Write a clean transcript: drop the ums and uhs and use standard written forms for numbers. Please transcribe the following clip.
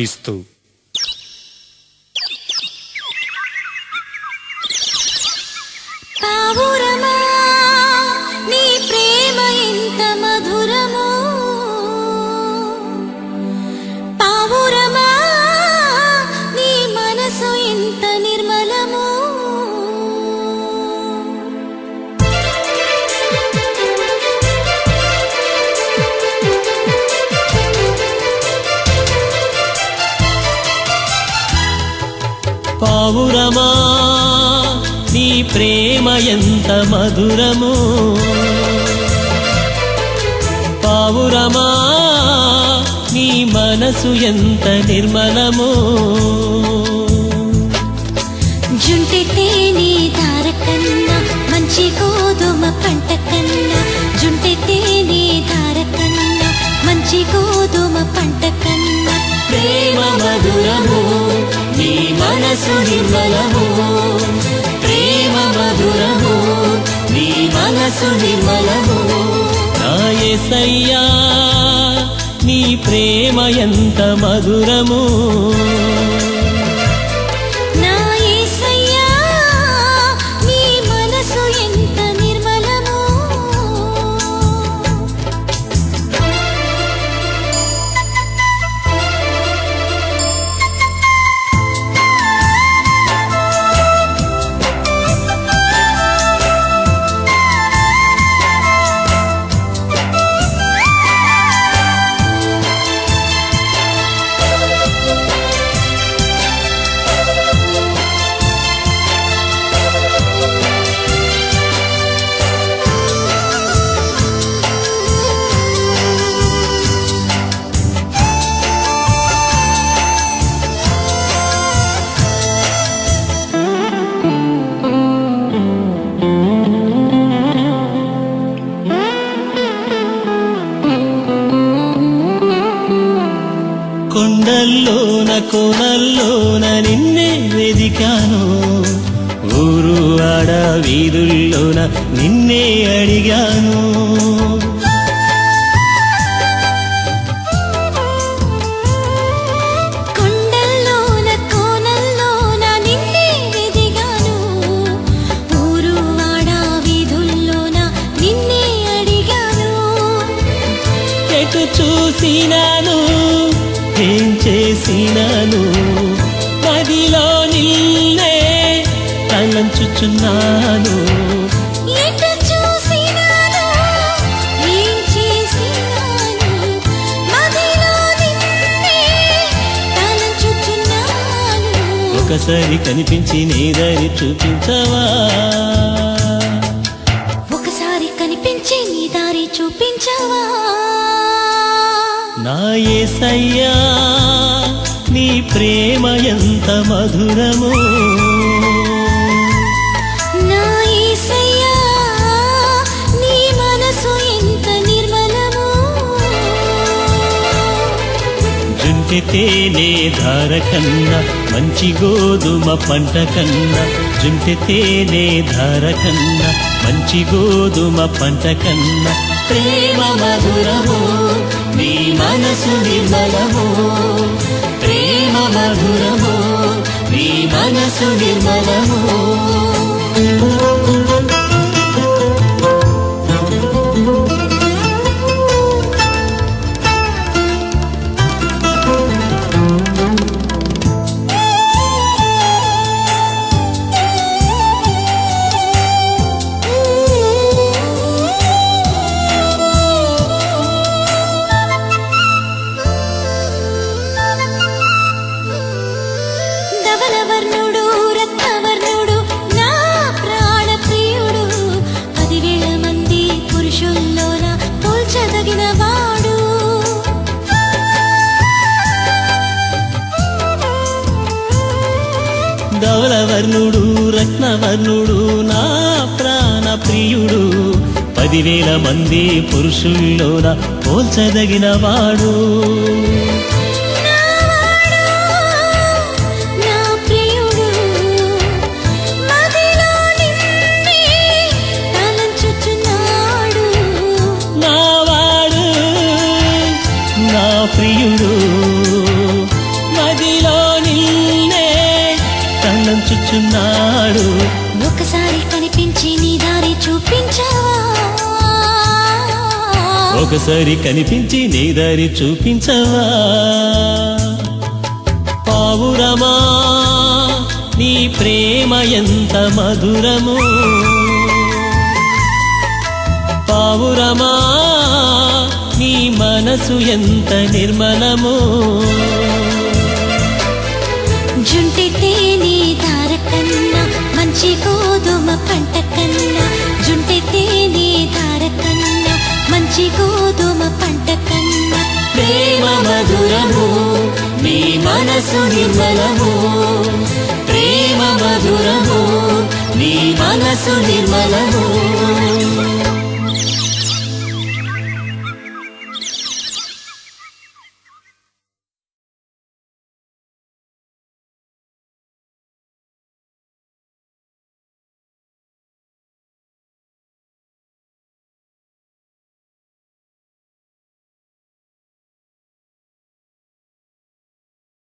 ఇస్తూ పావురమా నీ ప్రేమ ఎంత మధురమో, పావురమా నీ మనసు ఎంత నిర్మలమో. పావురమా నీ ప్రేమ ఎంత మధురము, పావురమా నీ మనసు ఎంత నిర్మలము. జుంటె తేనె ధార కన్నా మంచి గోధుమ పంట కన్నా, జుంటె తేనె ధార కన్నా మంచి గోధుమ పంట కన్నా ప్రేమ మధురము నీ మనసు నిర్మలము, ప్రేమ మధురము నీ మనసు నిర్మలము. నా యేసయ్యా నీ ప్రేమ ఎంత మధురము, నా యేసయ్యా నీ మనసు ఎంత నిర్మలమో. కొండల్లోన కోనల్లోన నిన్నే వెదికాను, ఊరు ఆడ వీధుల్లోన నిన్నే అడిగాను. కొండల్లోన కోనల్లోన నిన్నే వెదిగాను, ఊరు వాడ వీధుల్లోన నిన్నే అడిగాను. ఎటు చూసినాను ఏం చేసినాను, మదిలో నిన్నే తలంచుచున్నాను. ఎటు చూసినాను ఏం చేసినాను, మదిలో నిన్నే తలంచుచున్నాను. ఒకసారి కనిపించి నీదని చూపించవా, ఒకసారి కనిపించి నీ దారి చూపించవా. నా యేసయ్యా నీ ప్రేమ ఎంత మధురము, నా యేసయ్యా నీ మనసు ఎంత నిర్మలమో. జుంటె తేనె ధార కన్నా మంచి గోధుమ పంట కన్నా, జుంటె తేనె ధార కన్నా మంచి గోధుమ పంట కన్నా ప్రేమ మధురము నీ మనసు నిర్మలము, ప్రేమ మధురము నీ మనసు నిర్మలము. ధవలవర్ణుడు రత్నవర్ణుడు నా ప్రాణ ప్రియుడు, 10,000 మంది పురుషుల్లోన పోల్చదగిన వాడు. ధవలవర్ణుడు రత్నవర్ణుడు నా ప్రాణ ప్రియుడు, 10,000 మంది పురుషుల్లోన పోల్చదగిన వాడు. నా ప్రియుడు మదిలో నిన్నే తలంచుచున్నాడు. నా వాడు నా ప్రియుడు వస్తున్నాడు. ఒకసారి కనిపించి నీ దారి చూపించవా ఒకసారి కనిపించి నీ దారి చూపించవా. పావురమా నీ ప్రేమ ఎంత మధురము, పావురమా నీ మనసు ఎంత నిర్మలము. జుంటితే నీ దార కన్నా మంచి గోధుమ పంట కన్నా, జుంటితే నీ దార కన్నా మంచి గోధుమ పంట కన్నా. ప్రేమ మధురము నీ మనసు నిర్మలము, ప్రేమ మధురము నీ మనసు నిర్మలము.